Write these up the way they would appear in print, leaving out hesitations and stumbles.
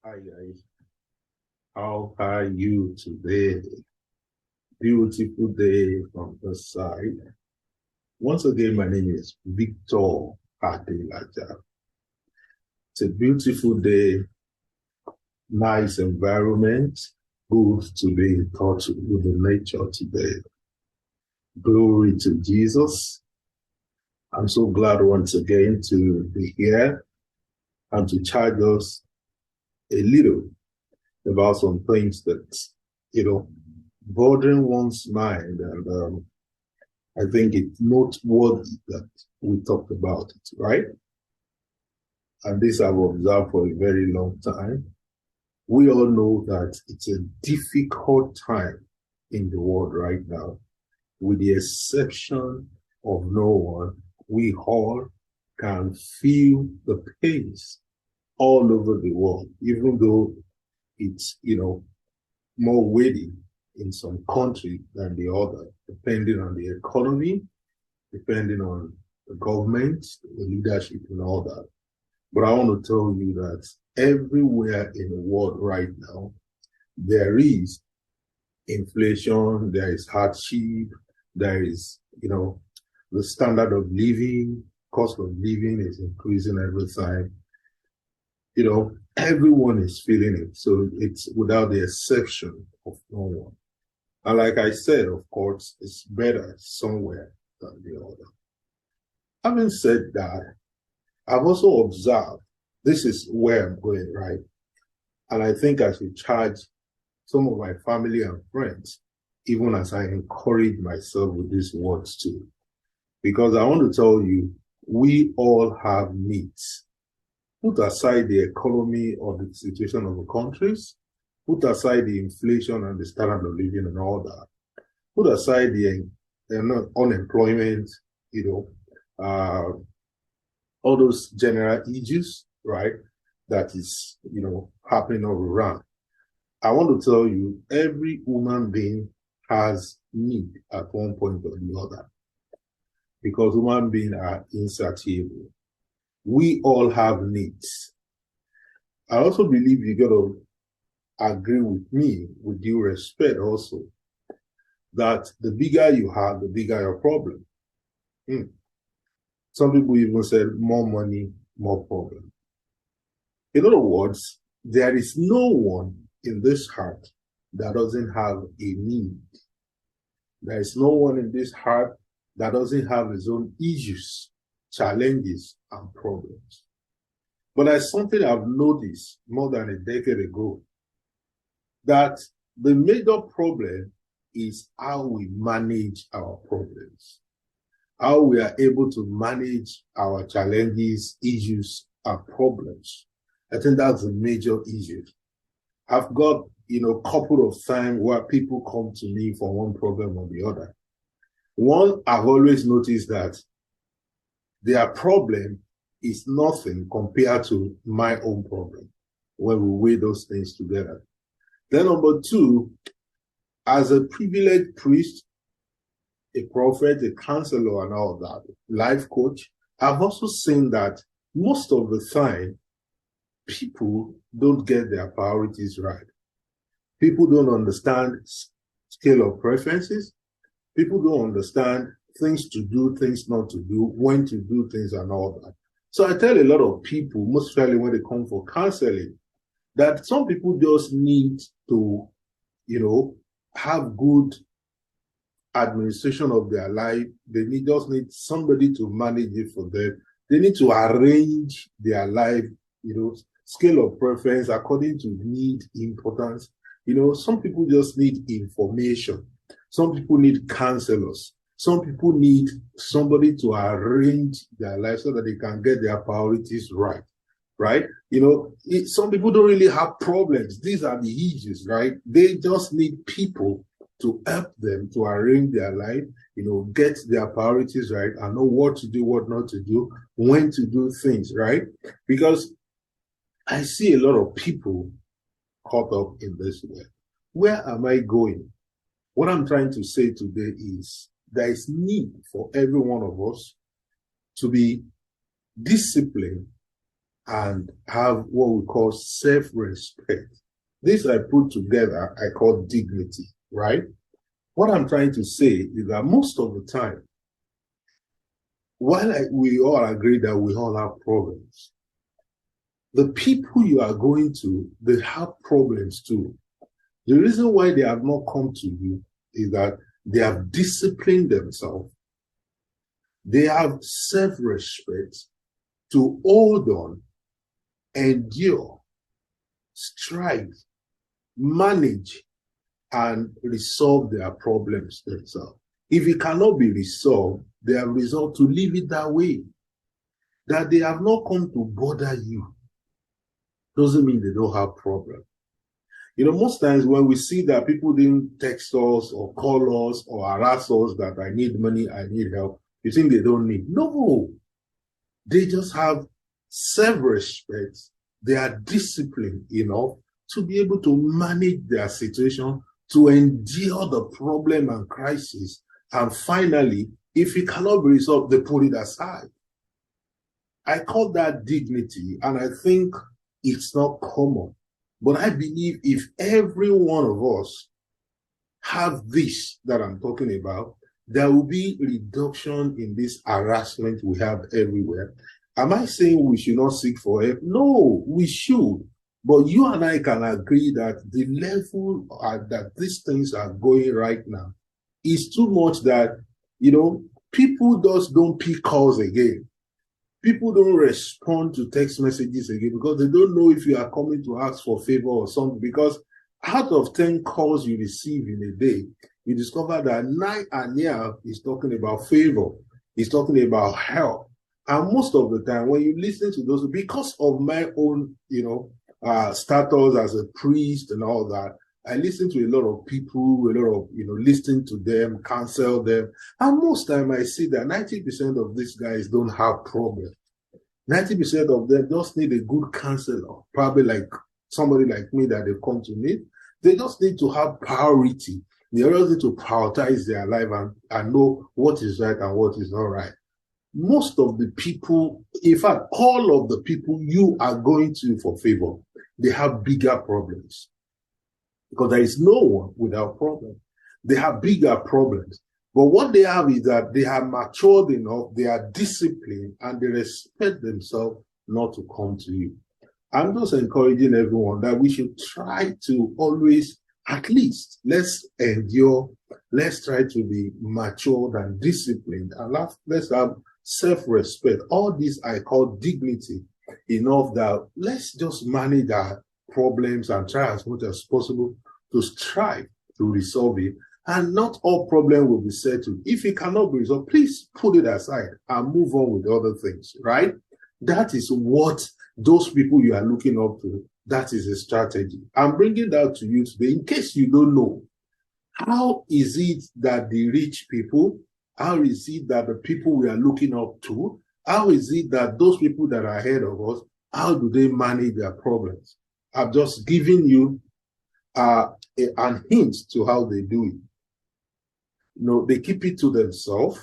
Hi guys, how are you today? Beautiful day from the side. Once again, my name is Victor Adelaja. It's a beautiful day, nice environment, good to be in touch with the nature today. Glory to Jesus. I'm so glad once again to be here and to charge us a little about some things that, bothering one's mind. And I think it's noteworthy that we talked about it, right? And this I've observed for a very long time. We all know that it's a difficult time in the world right now. With the exception of no one, we all can feel the pains all over the world, even though it's, more weighty in some country than the other, depending on the economy, depending on the government, the leadership, and all that. But I want to tell you that everywhere in the world right now, there is inflation, there is hardship, there is, the standard of living, cost of living is increasing every time. Everyone is feeling it. So it's without the exception of no one. And like I said, of course, it's better somewhere than the other. Having said that, I've also observed, this is where I'm going, right? And I think I should charge some of my family and friends, even as I encourage myself with these words too. Because I want to tell you, we all have needs. Put aside the economy or the situation of the countries, put aside the inflation and the standard of living and all that. Put aside the unemployment, all those general issues, right, that is, happening all around. I want to tell you, every human being has need at one point or the other, because human beings are insatiable. We all have needs. I also believe you got to agree with me, with due respect also, that the bigger you have, the bigger your problem. Some people even said more money, more problem. In other words, there is no one in this heart that doesn't have a need. There is no one in this heart that doesn't have his own issues, challenges, and problems. But there's something I've noticed more than a decade ago, that the major problem is how we manage our problems, how we are able to manage our challenges, issues, and problems. I think that's a major issue. I've got, a couple of times where people come to me for one problem or the other. One, I've always noticed that their problem is nothing compared to my own problem when we weigh those things together. Then number two, as a privileged priest, a prophet, a counselor, and all that, life coach, I've also seen that most of the time, people don't get their priorities right. People don't understand scale of preferences. People don't understand things to do, things not to do, when to do things, and all that. So I tell a lot of people, most especially when they come for counseling, that some people just need to, have good administration of their life. They just need somebody to manage it for them. They need to arrange their life, scale of preference according to need, importance. Some people just need information. Some people need counselors. Some people need somebody to arrange their life so that they can get their priorities right. Some people don't really have problems. These are the issues, right? They just need people to help them to arrange their life, get their priorities right and know what to do, what not to do, when to do things, right? Because I see a lot of people caught up in this way. Where am I going? What I'm trying to say today is there is need for every one of us to be disciplined and have what we call self-respect. This I put together, I call dignity, right? What I'm trying to say is that most of the time, while we all agree that we all have problems, the people you are going to, they have problems too. The reason why they have not come to you is that they have disciplined themselves. They have self-respect to hold on, endure, strive, manage, and resolve their problems themselves. If it cannot be resolved, they have resolved to leave it that way. That they have not come to bother you doesn't mean they don't have problems. You know, most times when we see that people didn't text us or call us or harass us that I need money, I need help, you think they don't need. No, they just have self-respect. They are disciplined enough to be able to manage their situation, to endure the problem and crisis. And finally, if it cannot be resolved, they put it aside. I call that dignity, and I think it's not common. But I believe if every one of us have this that I'm talking about, there will be reduction in this harassment we have everywhere. Am I saying we should not seek for help? No, we should. But you and I can agree that the level that these things are going right now is too much that, people just don't pick calls again. People don't respond to text messages again because they don't know if you are coming to ask for favor or something. Because out of 10 calls you receive in a day, you discover that 9 and half is talking about favor, is talking about help. And most of the time, when you listen to those, because of my own, status as a priest and all that, I listen to a lot of people, listen to them, counsel them. And most time I see that 90% of these guys don't have problems. 90% of them just need a good counselor, probably like somebody like me that they come to me. They just need to have priority. They just need to prioritize their life and know what is right and what is not right. Most of the people, in fact, all of the people you are going to for favor, they have bigger problems. Because there is no one without problems. They have bigger problems. But what they have is that they have matured enough, they are disciplined, and they respect themselves not to come to you. I'm just encouraging everyone that we should try to always, at least, let's endure, let's try to be matured and disciplined, and let's have self-respect. All this I call dignity, enough that let's just manage our problems and try as much as possible to strive to resolve it. And not all problems will be settled. If it cannot be resolved, please put it aside and move on with other things, right? That is what those people you are looking up to, that is a strategy. I'm bringing that to you today in case you don't know. How is it that the rich people, how is it that the people we are looking up to, how is it that those people that are ahead of us, how do they manage their problems? I've just given you an hint to how they do it. They keep it to themselves.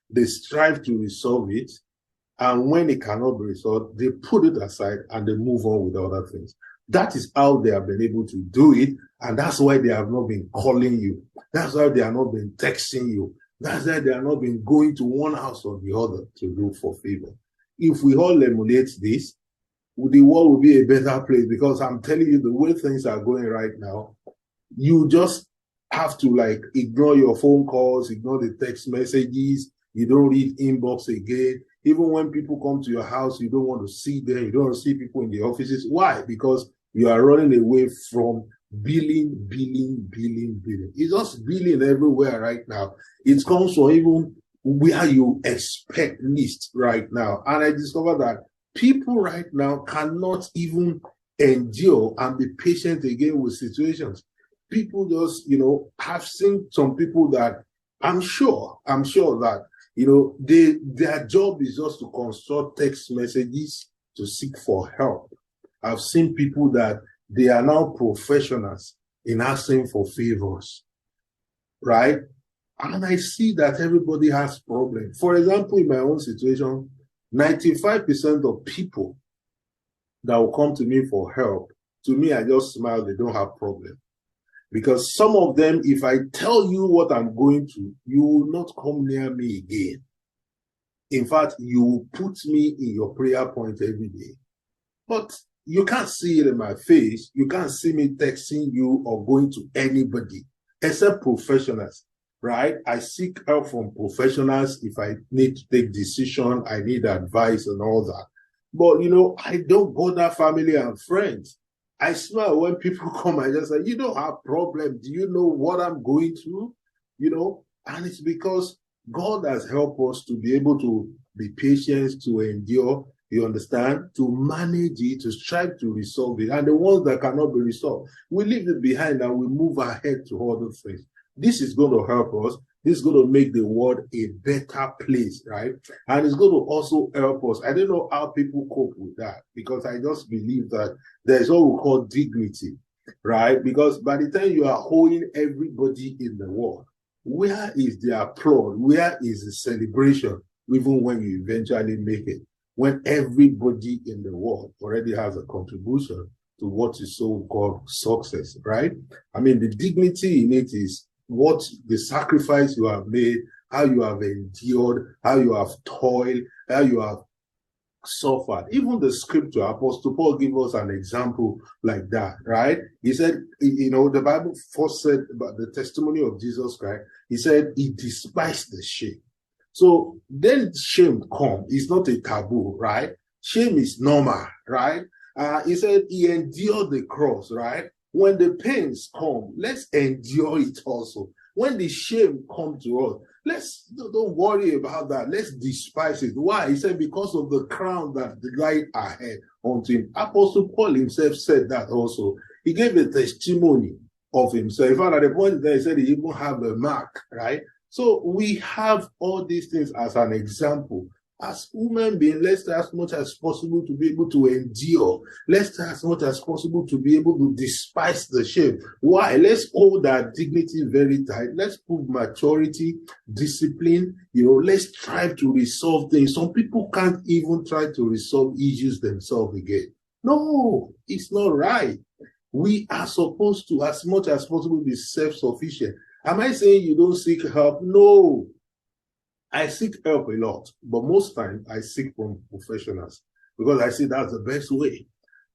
They strive to resolve it. And when it cannot be resolved, they put it aside and they move on with other things. That is how they have been able to do it. And that's why they have not been calling you. That's why they have not been texting you. That's why they have not been going to one house or the other to look for favor. If we all emulate this, the world will be a better place, because I'm telling you, the way things are going right now, you just have to ignore your phone calls, ignore the text messages. You don't read inbox again. Even when people come to your house, you don't want to see them. You don't want to see people in the offices. Why? Because you are running away from billing. It's just billing everywhere right now. It comes from even where you expect least right now. And I discovered that people right now cannot even endure and be patient again with situations. People just, have seen some people that I'm sure that, their job is just to construct text messages to seek for help. I've seen people that they are now professionals in asking for favors, right? And I see that everybody has problems. For example, in my own situation, 95% of people that will come to me for help, to me, I just smile, they don't have problem. Because some of them, if I tell you what I'm going through, you will not come near me again. In fact, you will put me in your prayer point every day. But you can't see it in my face. You can't see me texting you or going to anybody except professionals, right? I seek help from professionals if I need to take decision, I need advice and all that. But, I don't bother family and friends. I smile when people come and just say, you don't have problem. Do you know what I'm going through? And it's because God has helped us to be able to be patient, to endure, you understand, to manage it, to strive to resolve it. And the ones that cannot be resolved, we leave it behind and we move ahead to other things. This is going to help us. This is going to make the world a better place, right? And it's going to also help us. I don't know how people cope with that, because I just believe that there's what we call dignity, right? Because by the time you are holding everybody in the world, where is the applause? Where is the celebration, even when you eventually make it? When everybody in the world already has a contribution to what is so-called success, right? I mean, the dignity in it is what the sacrifice you have made, how you have endured, how you have toiled, how you have suffered. Even the scripture, Apostle Paul gives us an example like that, right? He said, the Bible first said about the testimony of Jesus Christ, he said he despised the shame. So then shame come. It's not a taboo, right? Shame is normal, right? He said he endured the cross, right? When the pains come, let's endure it also. When the shame comes to us, don't worry about that. Let's despise it. Why? He said because of the crown that lied ahead unto him. Apostle Paul himself said that also. He gave a testimony of himself. And at the point that he said he even have a mark, right? So we have all these things as an example. As human beings, let's try as much as possible to be able to endure. Let's try as much as possible to be able to despise the shame. Why? Let's hold our dignity very tight. Let's put maturity, discipline. Let's try to resolve things. Some people can't even try to resolve issues themselves again. No, it's not right. We are supposed to, as much as possible, be self-sufficient. Am I saying you don't seek help? No. I seek help a lot, but most times I seek from professionals because I see that's the best way.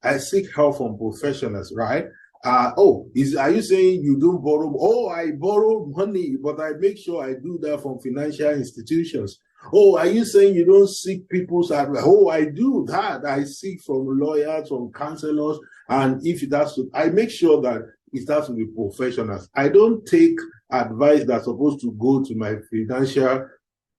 I seek help from professionals, right? Are you saying you don't borrow? Oh, I borrow money, but I make sure I do that from financial institutions. Oh, are you saying you don't seek people's advice? Oh, I do that. I seek from lawyers, from counselors, and if that's, I make sure that it starts to be professionals. I don't take advice that's supposed to go to my financial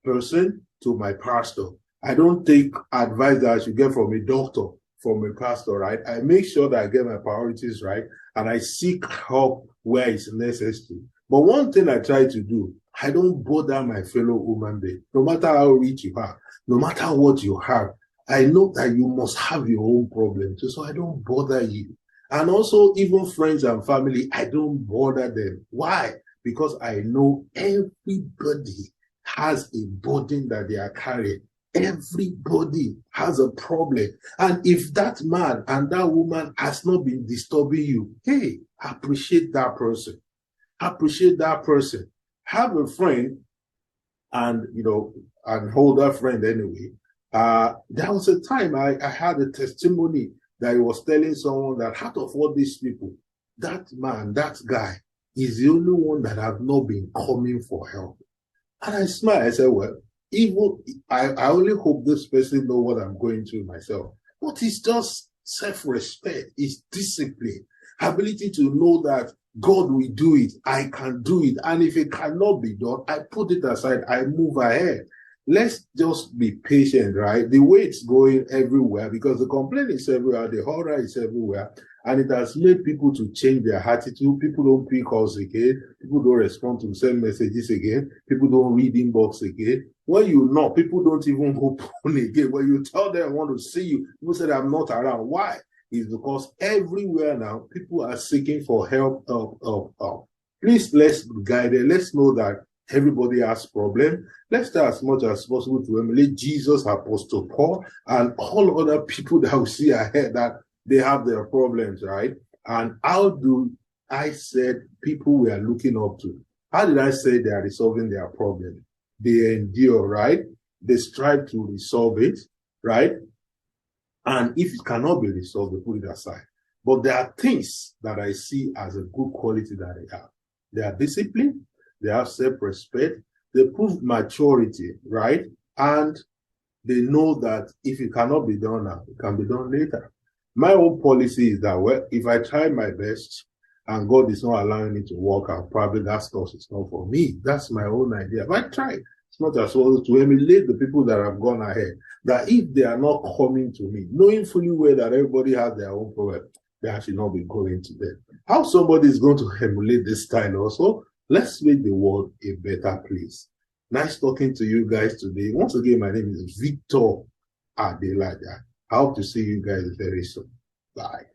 person, to my pastor. I don't take advice that I should get from a doctor, from a pastor, right? I make sure that I get my priorities right, and I seek help where it's necessary. But one thing I try to do, I don't bother my fellow human being. No matter how rich you are, no matter what you have, I know that you must have your own problems, so I don't bother you. And also, even friends and family, I don't bother them. Why? Because I know everybody has a burden that they are carrying. Everybody has a problem. And if that man and that woman has not been disturbing you, hey, appreciate that person. Appreciate that person. Have a friend, and an older friend anyway. There was a time I had a testimony that he was telling someone that out of all these people, that man, that guy, is the only one that have not been coming for help. And I smiled. I said, well, I only hope this person know what I'm going through myself. But it's just self-respect. It's discipline. Ability to know that God will do it. I can do it. And if it cannot be done, I put it aside. I move ahead. Let's just be patient, right? The way it's going everywhere, because the complaint is everywhere, the horror is everywhere, and it has made people to change their attitude. People don't pick calls again. People don't respond to send messages again. People don't read inbox again. When you know, people don't even open again. When you tell them I want to see you, people say I'm not around. Why? It's because everywhere now, people are seeking for help. Please, let's be guided. Let's know that Everybody has problem. Let's try as much as possible to emulate Jesus, Apostle Paul, and all other people that we see ahead that they have their problems, right? And how do I said people we are looking up to? How did I say they are resolving their problem? They endure, right? They strive to resolve it, right? And if it cannot be resolved, they put it aside. But there are things that I see as a good quality that they have. They are disciplined, they have self-respect, they prove maturity, right? And they know that if it cannot be done now, it can be done later. My own policy is that, well, if I try my best and God is not allowing me to work out, probably that stuff is not for me. That's my own idea. But I try as much as possible to emulate the people that have gone ahead, that if they are not coming to me, knowing fully well that everybody has their own problem, they should not be going to them. How somebody is going to emulate this style also? Let's make the world a better place. Nice talking to you guys today. Once again, my name is Victor Adelaja. I hope to see you guys very soon. Bye.